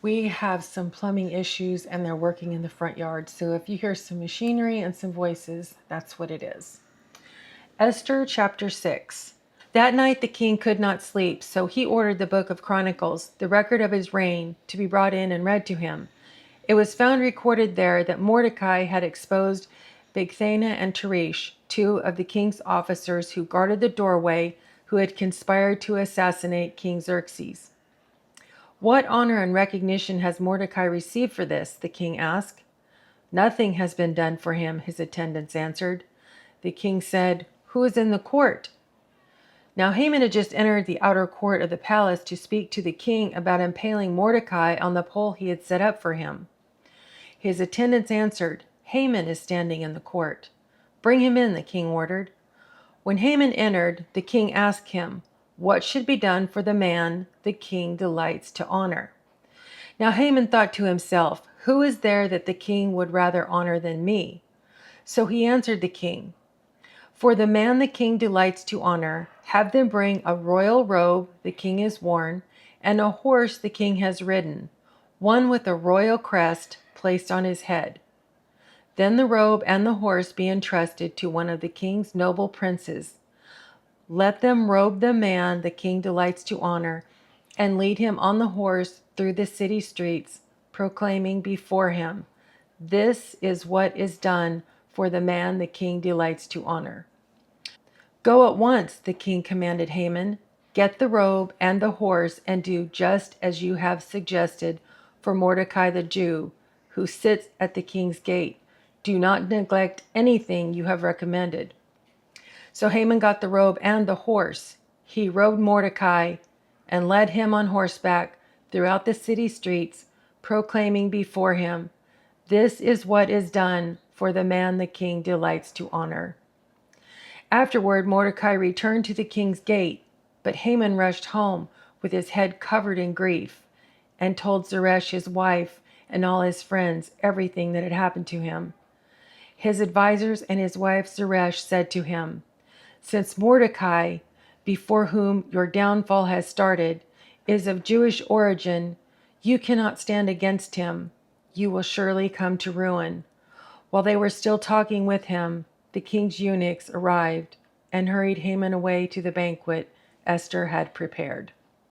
We have some plumbing issues and they're working in the front yard. So if you hear some machinery and some voices, that's what it is. Esther Chapter 6. That night the king could not sleep, so he ordered the Book of Chronicles, the record of his reign, to be brought in and read to him. It was found recorded there that Mordecai had exposed Bigthana and Teresh, two of the king's officers who guarded the doorway, who had conspired to assassinate King Xerxes. "What honor and recognition has Mordecai received for this?" the king asked. "Nothing has been done for him," his attendants answered. The king said, "Who is in the court?" Now Haman had just entered the outer court of the palace to speak to the king about impaling Mordecai on the pole he had set up for him. His attendants answered, "Haman is standing in the court." "Bring him in," the king ordered. When Haman entered, the king asked him, "What should be done for the man the king delights to honor?" Now Haman thought to himself, "Who is there that the king would rather honor than me?" So he answered the king, "For the man the king delights to honor, have them bring a royal robe the king has worn, and a horse the king has ridden, one with a royal crest placed on his head. Then the robe and the horse be entrusted to one of the king's noble princes. Let them robe the man the king delights to honor, and lead him on the horse through the city streets, proclaiming before him, 'This is what is done for the man the king delights to honor.'" "Go at once," the king commanded Haman. "Get the robe and the horse and do just as you have suggested for Mordecai the Jew, who sits at the king's gate. Do not neglect anything you have recommended." So Haman got the robe and the horse. He robed Mordecai and led him on horseback throughout the city streets, proclaiming before him, "This is what is done for the man the king delights to honor." Afterward, Mordecai returned to the king's gate, but Haman rushed home with his head covered in grief and told Zeresh, his wife, and all his friends everything that had happened to him. His advisors and his wife Zeresh said to him, "Since Mordecai, before whom your downfall has started, is of Jewish origin, you cannot stand against him. You will surely come to ruin." While they were still talking with him, the king's eunuchs arrived and hurried Haman away to the banquet Esther had prepared.